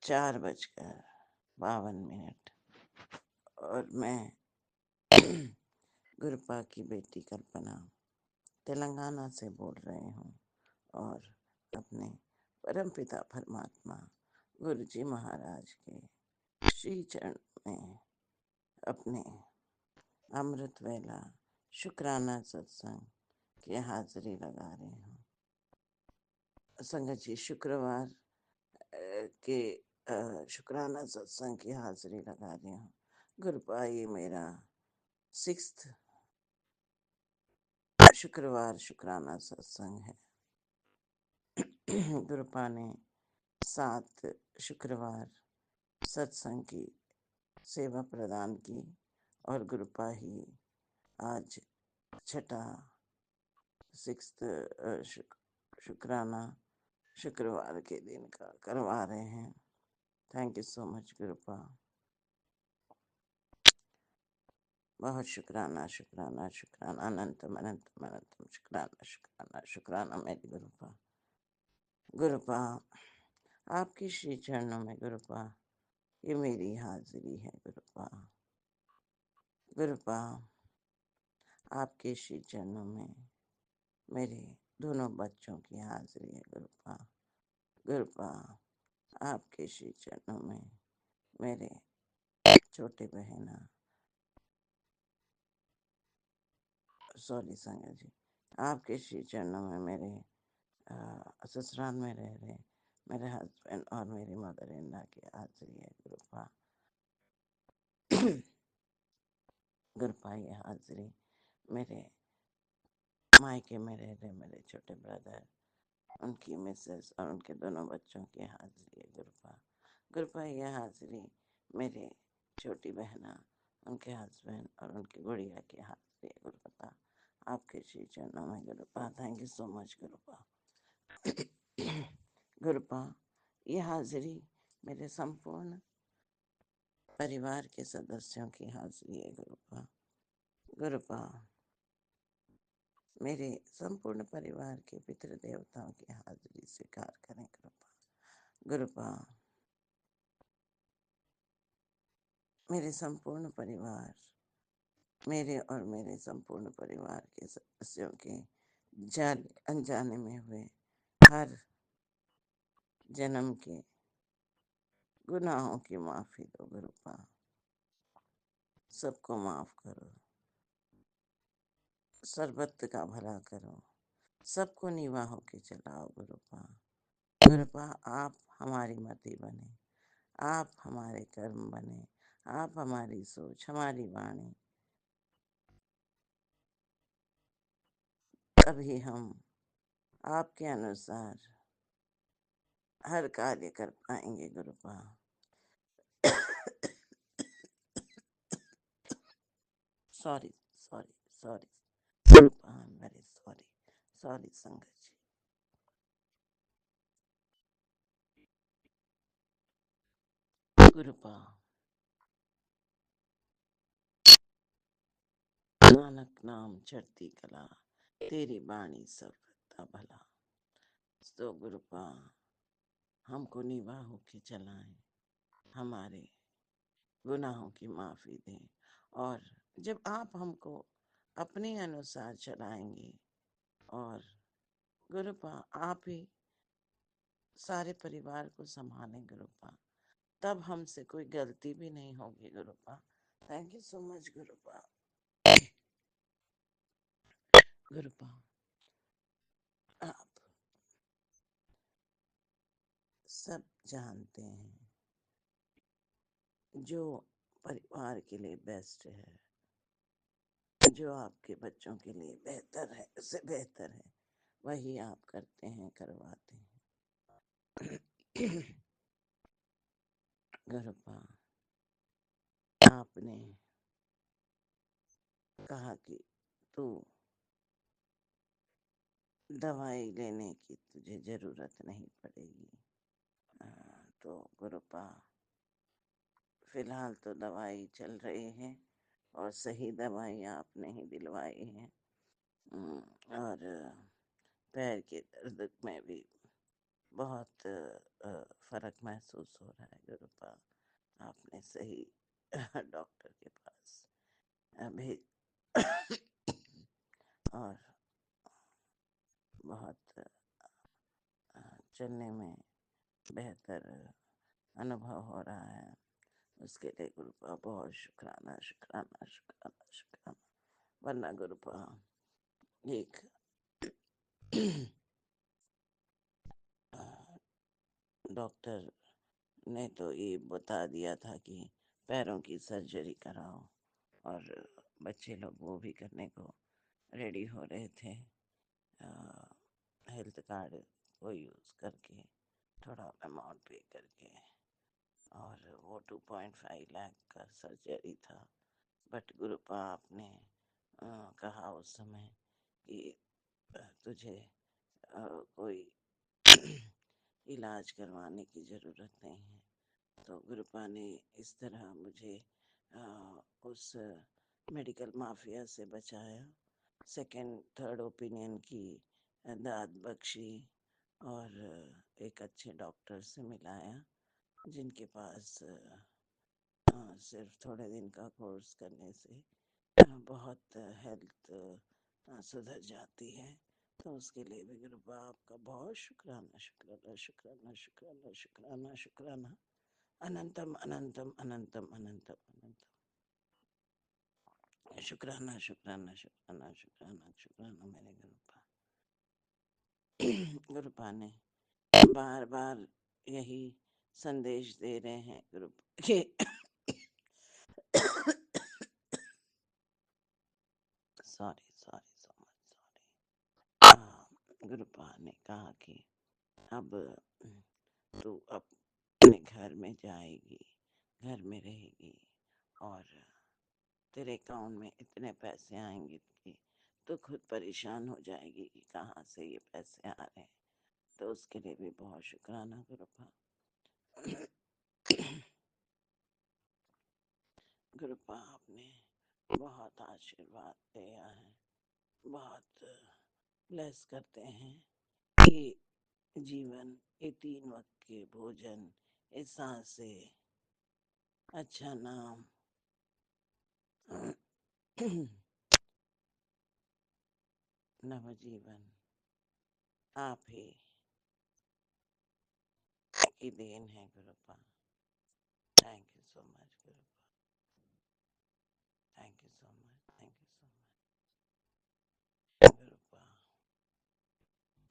4:52, और मैं गुरुपा की बेटी कल्पना तेलंगाना से बोल रही हूँ, और अपने परमपिता परमात्मा गुरुजी महाराज के श्री चरण में अपने अमृत वेला शुक्राना सत्संग की हाजिरी लगा रही हूँ। संगत जी, शुक्रवार के शुक्राना सत्संग की हाजिरी लगा रही हूँ। गुरुपा ये मेरा 6th शुक्रवार शुक्राना सत्संग है। गुरुपा ने 7 शुक्रवार सत्संग की सेवा प्रदान की, और गुरुपा ही आज छठा 6th शुक्राना शुक्रवार के दिन का करवा रहे हैं। Thank you so much गुरुपा। बहुत शुक्राना शुक्राना शुक्राना, अनंतम अनंतम अनंतम शुक्राना शुक्राना शुक्राना मेरी गुरुपा। गुरुपा आपके श्री चरणों में गुरुपा ये मेरी हाजिरी है गुरुपा। गुरुपा आपके श्री चरणों में मेरे दोनों बच्चों की हाजिरी है गुरुपा। गुरुपा आपके श्री चरणों में मेरे छोटे बहना, सॉरी संगत जी, आपके श्री चरणों में मेरे ससुराल में रह रहे मेरे हस्बैंड और मेरी मदर इन लॉ की हाजिरी है गुरुपा। गुरुपा ये हाजिरी मेरे मायके में रह रहे मेरे छोटे ब्रदर, उनकी मिसेस और उनके दोनों बच्चों की हाजिरी है गुरुपा। गुरुपा ये हाजिरी मेरे छोटी बहना, उनके हस्बैंड और उनकी गुड़िया की हाजिरी है गुरुपा। आपके श्री चरणों में गुरुपा। Thank you so much गुरुपा। गुरुपा ये हाजिरी मेरे संपूर्ण परिवार के सदस्यों की हाजिरी है गुरुपा। गुरुपा मेरे संपूर्ण परिवार के पितृ देवताओं की हाजिरी स्वीकार करें गुरुपा। गुरुपा मेरे संपूर्ण परिवार, मेरे और मेरे संपूर्ण परिवार के सदस्यों के जाने अनजाने में हुए हर जन्म के गुनाहों की माफी दो गुरुपा। सबको माफ करो, सरबत का भला करो, सबको निवाहों के चलाओ गुरुपा। गुरुपा आप हमारी मति बने, आप हमारे कर्म बने, आप हमारी सोच, हमारी वाणी, तभी हम आपके अनुसार हर कार्य कर पाएंगे गुरुपा। सॉरी सॉरी सॉरी गुरुपा, I am very sorry, sorry संगत जी। गुरुपा नानक नाम चढ़ती कला, तेरी बाणी सर्वथा भला। तो गुरुपा हमको निवाहों के चलाएं, हमारे गुनाहों की माफी दें, और जब आप हमको अपने अनुसार चलाएंगे और गुरुपा आप ही सारे परिवार को संभालें गुरुपा, तब हमसे कोई गलती भी नहीं होगी गुरुपा। Thank you so much गुरुपा। गुरुपा आप सब जानते हैं जो परिवार के लिए बेस्ट है, जो आपके बच्चों के लिए बेहतर है, उससे बेहतर है, वही आप करते हैं, करवाते हैं। गुरुपा आपने कहा कि तू दवाई लेने की तुझे जरूरत नहीं पड़ेगी। तो गुरुपा फिलहाल तो दवाई चल रही है और सही दवाई आपने ही दिलवाई है। और पैर के दर्द में भी बहुत फर्क महसूस हो रहा है गुरुपा। आपने सही डॉक्टर के पास भेज और बहुत चलने में बेहतर अनुभव हो रहा है। उसके लिए गुरुपा बहुत शुक्राना शुक्राना शुक्राना शुक्राना। वरना गुरुपा एक डॉक्टर ने तो ये बता दिया था कि पैरों की सर्जरी कराओ, और बच्चे लोग वो भी करने को रेडी हो रहे थे। हेल्थ कार्ड को यूज़ करके थोड़ा अमाउंट पे करके, और वो 2.5 लाख का सर्जरी था। बट गुरुपा आपने कहा उस समय कि तुझे कोई इलाज करवाने की ज़रूरत नहीं है। तो गुरुपा ने इस तरह मुझे उस मेडिकल माफिया से बचाया, सेकंड थर्ड ओपिनियन की दाद बख्शी, और एक अच्छे डॉक्टर से मिलाया जिनके पास सिर्फ थोड़े दिन का कोर्स करने से बहुत हेल्थ सुधर जाती है। तो उसके लिए भी गुरुपा आपका बहुत शुक्राना शुक्राना शुक्राना शुक्राना शुक्राना शुक्राना। अनंतम अनंतम अनंतम अनंतम अनंतम शुक्राना शुक्राना शुक्राना शुक्राना शुक्राना मेरे गुरुपा। गुरुपा ने बार बार यही संदेश दे रहे हैं गुरुपा के sorry sorry so much sorry. गुरुपा ने कहा कि अब तू अपने घर में जाएगी, घर में रहेगी, और तेरे अकाउंट में इतने पैसे आएंगे कि तो खुद परेशान हो जाएगी कि कहाँ से ये पैसे आ रहे हैं। तो उसके लिए भी बहुत शुक्राना गुरुपा। गुरुपा आपने बहुत आशीर्वाद दिया है, बहुत ब्लेस करते हैं कि जीवन, ये 3 वक्त के भोजन, इस सांस से अच्छा नाम, नवजीवन आप ही की देन है गुरुपा। थैंक यू सो मच गुरुपा, thank you so much, thank you so much गुरुपा।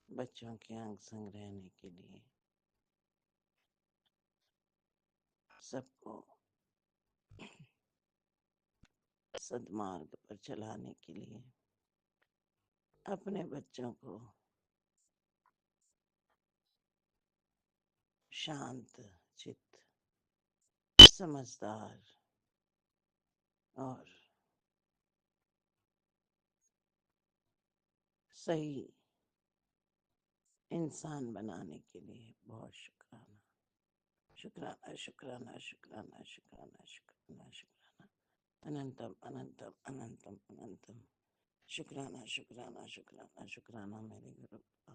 बच्चों के अंग संग रहने के लिए, सबको सदमार्ग पर चलाने के लिए, अपने बच्चों को शांत चित्त, समझदार और सही इंसान बनाने के लिए बहुत शुक्राना शुक्राना शुक्राना शुक्राना शुक्राना शुक्राना शुक्राना। अनंतम अनंतम अनंतम अनंतम शुक्राना शुक्राना शुक्राना शुक्राना मेरे गुरुपा।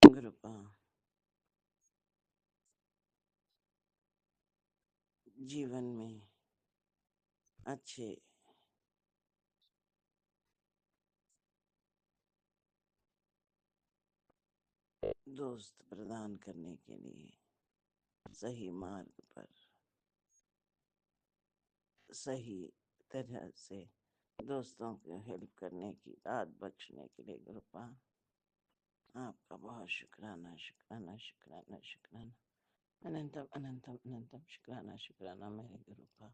गुरुपा जीवन में अच्छे दोस्त प्रदान करने के लिए, सही मार्ग पर सही तरह से दोस्तों को हेल्प करने की दाद बख्शने के लिए गुरुपा आपका बहुत शुक्राना शुक्राना शुक्राना शुक्राना। अनंतम अनंतम अनंतम शुक्राना शुक्राना मेरे गुरुपा।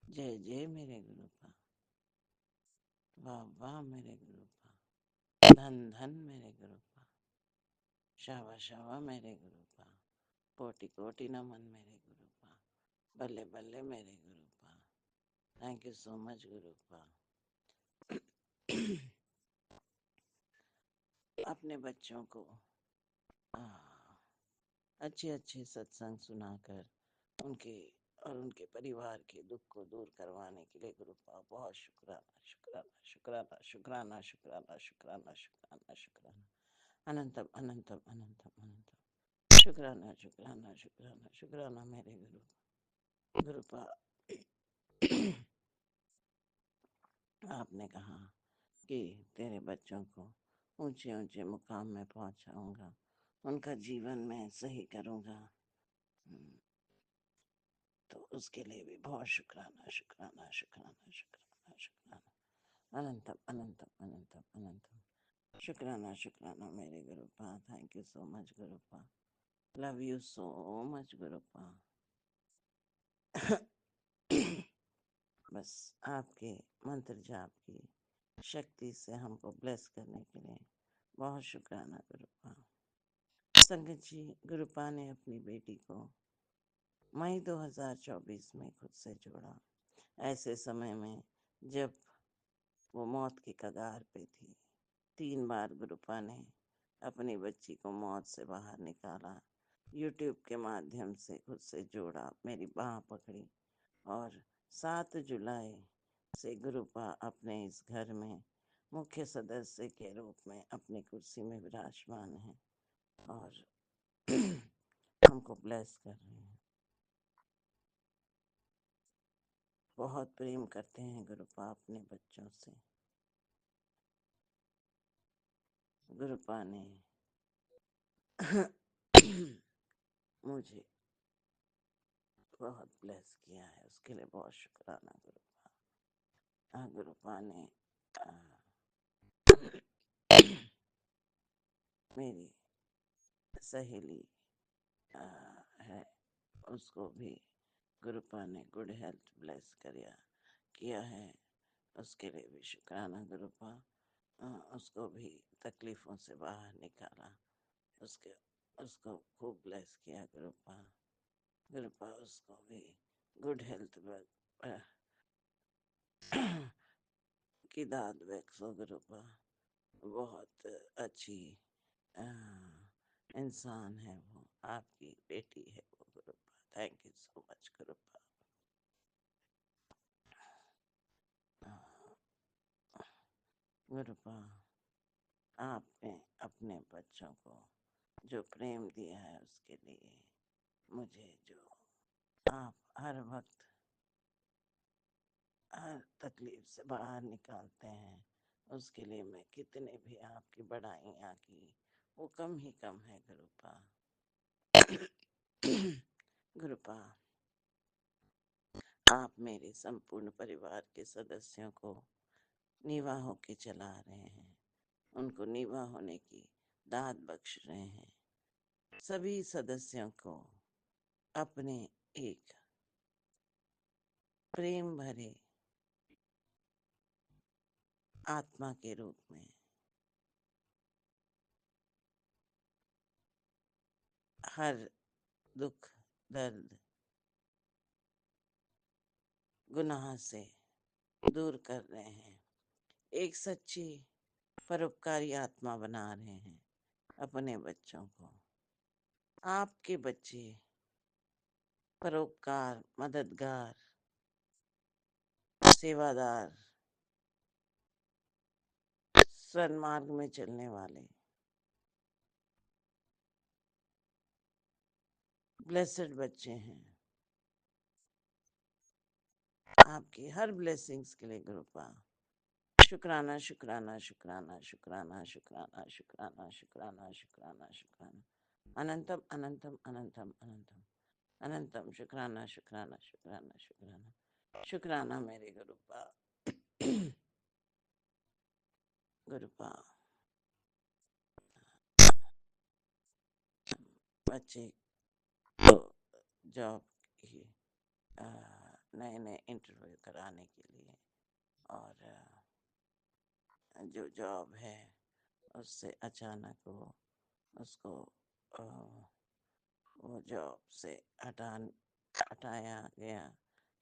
जय जय मेरे गुरुपा, वाह वाह मेरे गुरुपा, धन धन मेरे गुरुपा, शावा शावा मेरे गुरुपा, कोटि कोटि नमन मेरे गुरुपा, बल्ले बल्ले मेरे गुरुपा। Thank you so much गुरुपा। अपने बच्चों को अच्छे अच्छे सत्संग सुनाकर उनके और उनके परिवार के दुख को दूर करवाने के लिए गुरु पाक बहुत शुक्राना शुक्राना शुक्राना शुक्राना शुक्राना शुक्राना शुक्राना शुक्राना अनंतम अनंतम अनंतम अनंतम शुक्राना शुक्राना शुक्राना शुक्राना मेरे गुरु पाक। आपने कहा कि तेरे बच्चों को ऊंचे ऊंचे मुकाम में पहुंचाऊंगा, उनका जीवन में सही करूंगा। तो उसके लिए भी बहुत शुक्राना शुक्राना शुक्राना शुक्राना शुक्राना अनंतम अनंतम अनंतम अनंतम शुक्राना शुक्राना मेरे गुरुपा। थैंक यू सो मच गुरुपा, लव यू सो मच गुरुपा। बस आपके मंत्र जाप की शक्ति से हमको ब्लेस करने के लिए बहुत शुक्राना गुरुपा। संगत जी, गुरुपा ने अपनी बेटी को मई 2024 में खुद से जोड़ा, ऐसे समय में जब वो मौत की कगार पे थी। 3 बार गुरुपा ने अपनी बच्ची को मौत से बाहर निकाला, यूट्यूब के माध्यम से खुद से जोड़ा, मेरी बाह पकड़ी और 7 जुलाई से गुरुपा अपने इस घर में मुख्य सदस्य के रूप में अपनी कुर्सी में विराजमान है और हमको ब्लेस कर रहे हैं। बहुत प्रेम करते हैं गुरुपा अपने बच्चों से। गुरुपा ने मुझे बहुत ब्लेस किया है, उसके लिए बहुत शुक्राना गुरुपा। गुरुपा ने मेरी सहेली है, उसको भी गुरुपा ने गुड हेल्थ ब्लेस किया है, उसके लिए भी शुक्राना गुरुपा। उसको भी तकलीफों से बाहर निकाला, उसको खूब ब्लेस किया गुरुपा। गुरुपा उसको भी गुड हेल्थ की दाद बख्शो गुरुपा। बहुत अच्छी इंसान है वो, आपकी बेटी है वो गुरुपा। Thank you so much गुरुपा। गुरुपा, आपने अपने बच्चों को जो प्रेम दिया है उसके लिए मुझे, जो आप हर वक्त हर तकलीफ से बाहर निकालते हैं, उसके लिए मैं कितने भी आपकी बढ़ाइयाँ की वो कम ही कम है गुरुपा। गुरुपा, आप मेरे संपूर्ण परिवार के सदस्यों को नीवा होके चला रहे हैं, उनको नीवा होने की दाद बख्श रहे हैं। सभी सदस्यों को अपने एक प्रेम भरे आत्मा के रूप में हर दुख दर्द गुनाह से दूर कर रहे हैं, एक सच्ची परोपकारी आत्मा बना रहे हैं अपने बच्चों को। आपके बच्चे परोपकार, मददगार, सेवादार, सन्मार्ग में चलने वाले ब्लेसेड बच्चे हैं। आपकी हर ब्लेसिंग्स के लिए गुरुपा शुक्राना शुक्राना शुक्राना शुक्राना शुक्राना शुक्राना शुक्राना शुक्राना शुक्राना अनंतम अनंतम अनंतम अनंतम अनंतम शुक्राना शुक्राना शुक्राना शुक्राना शुक्राना मेरे गुरुपा। गुरुपा, बच्चे को जॉब की नए नए इंटरव्यू कराने के लिए, और जो जॉब है उससे अचानक उसको वो जॉब से हटाया गया।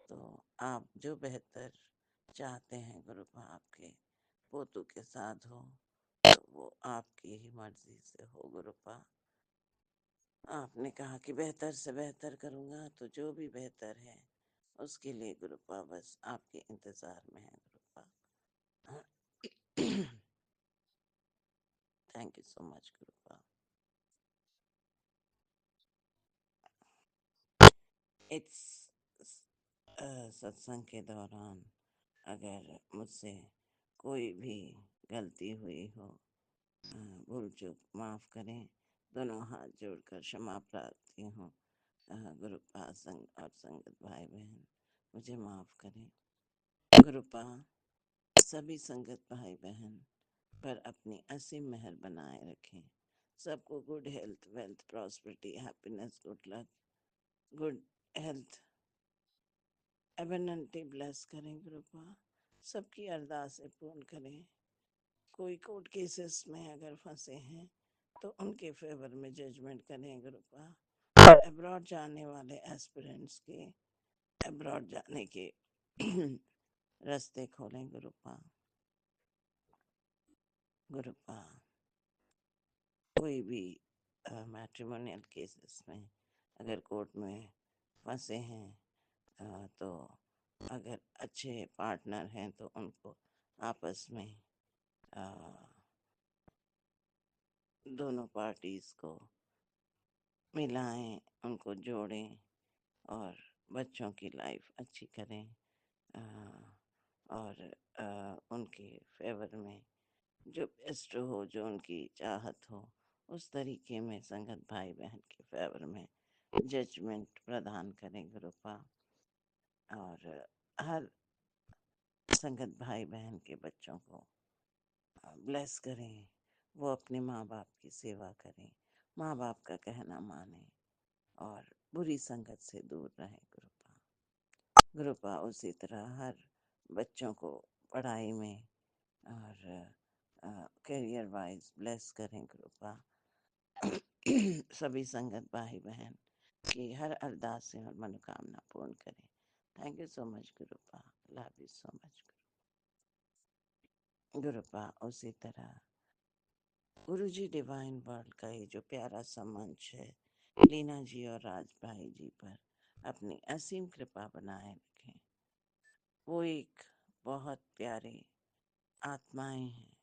तो आप जो बेहतर चाहते हैं गुरुपा आपके पोतू के साथ हो तो वो आपकी ही मर्जी से हो गुरुपा। आपने कहा कि बेहतर से बेहतर करूँगा, तो जो भी बेहतर है उसके लिए गुरुपा बस आपके इंतज़ार में है गुरुपा। थैंक यू सो मच गुरुपा। इट्स सत्संग के दौरान अगर मुझसे कोई भी गलती हुई हो, भूल चूक माफ़ करें। दोनों हाथ जोड़कर क्षमा प्रार्थी हूँ। गुरुपा संग और संगत भाई बहन मुझे माफ़ करें। गुरुपा सभी संगत भाई बहन पर अपनी असीम मेहर बनाए रखें। सबको good health, wealth, prosperity, happiness, good luck, good health abundantly bless करें गुरुपा। सबकी अरदासें पूर्ण करें। कोई कोर्ट केसेस में अगर फंसे हैं तो उनके फेवर में जजमेंट करें गुरुपा। और अब्रॉड जाने वाले एस्पिरेंट्स के अब्रॉड जाने के रास्ते खोलें गुरुपा। गुरुपा कोई भी मैट्रिमोनियल केसेस में अगर कोर्ट में फंसे हैं, तो अगर अच्छे पार्टनर हैं तो उनको आपस में दोनों पार्टीज को मिलाएं, उनको जोड़ें और बच्चों की लाइफ अच्छी करें। और उनके फेवर में जो बेस्ट हो, जो उनकी चाहत हो, उस तरीके में संगत भाई बहन के फेवर में जजमेंट प्रदान करें गुरुपा। और हर संगत भाई बहन के बच्चों को ब्लेस करें। वो अपने माँ बाप की सेवा करें, माँ बाप का कहना माने और बुरी संगत से दूर रहें गुरुपा। गुरुपा उसी तरह हर बच्चों को पढ़ाई में और करियर वाइज ब्लेस करें गुरुपा। सभी संगत भाई बहन की हर अरदासें और मनोकामना पूर्ण करें। थैंक यू सो मच गुरुपा। लव यू सो मच गुरुपा। उसी तरह गुरुजी डिवाइन वर्ल्ड का ये जो प्यारा सा मंच है, लीना जी और राज भाई जी पर अपनी असीम कृपा बनाए रखें। वो एक बहुत प्यारे आत्माएं हैं।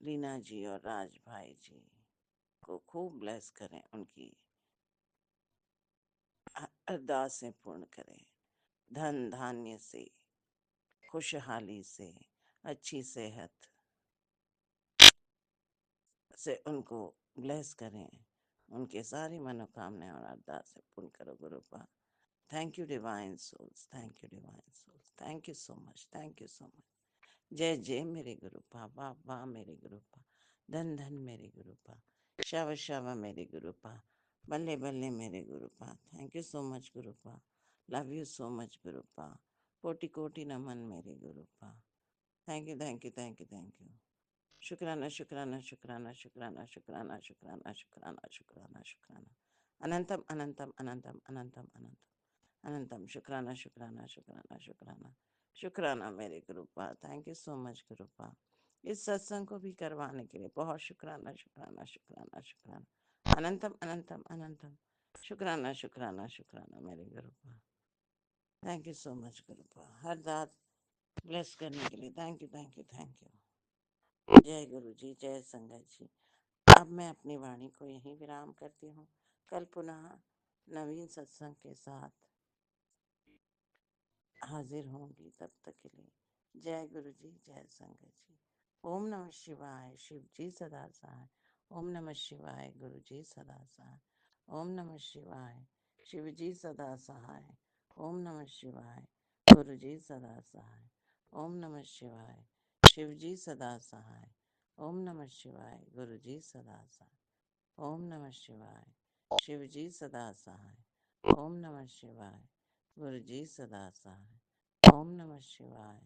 लीना जी और राज भाई जी को खूब ब्लेस करें, उनकी अरदासें पूर्ण करें। धन धान्य से, खुशहाली से, अच्छी सेहत से उनको ब्लेस करें। उनके सारी मनोकामनाएं और अरदासें पूर्ण करो गुरुपा। Thank you divine souls, thank you divine souls, thank you so much, thank you so much. जय जय मेरे गुरुपा, वाह वाह मेरे गुरुपा, धन धन मेरे गुरुपा, शावा शावा मेरे गुरुपा, बल्ले बल्ले मेरे गुरुपा। थैंक यू सो मच गुरुपा। लव यू सो मच गुरुपा। कोटि कोटि नमन मेरे गुरुपा। Thank you thank you thank you thank you. शुक्राना शुक्राना शुक्राना शुक्राना शुक्राना शुक्राना शुक्राना शुक्राना शुक्राना। अनंतम अनंतम अनंतम अनंतम अनंतम अनंतम। शुक्राना शुक्राना शुक्राना शुक्राना शुक्राना मेरे गुरुपा। Thank you so much गुरुपा। इस सत्संग को भी करवाने के लिए बहुत शुक्राना शुक्राना शुक्राना शुक्राना। अनंतम अनंतम अनंतम। शुक्राना शुक्राना शुक्राना मेरे गुरुपा। Thank you so much गुरुपा। हर दात ब्लेस करने के लिए thank you thank you thank you. जय गुरु जी, जय संगत जी। अब मैं अपनी वाणी को यहीं विराम करती हूँ। कल पुनः नवीन सत्संग के साथ हाजिर होंगी। तब तक के लिए जय गुरु जी, जय संगत जी। ओम नमः शिवाय। शिव जी सदा सहाय। ओम नमः शिवाय। गुरु जी सदा सहाय। ओम नमः शिवाय। शिव जी सदा सहाय। ओम नमः शिवाय। गुरु जी सदा सहाय। ओम नमः शिवाय। शिव जी सदा सहाय। ओम नमः शिवाय। गुरु जी सदा सहाय। ओम नमः शिवाय। शिव जी सदा सहाय। ओम नमः शिवाय। गुरु जी सदा सहाय। ओम नमः शिवाय।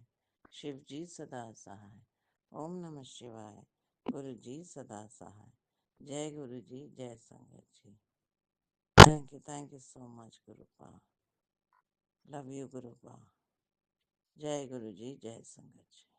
शिव जी सदा सहाय। ओम नमः शिवाय। गुरु जी सदा सहाय। जय गुरु जी, जय संगत जी। थैंक यू सो मच गुरुपा। लव यू गुरुपा। जय गुरु जी, जय संगत जी।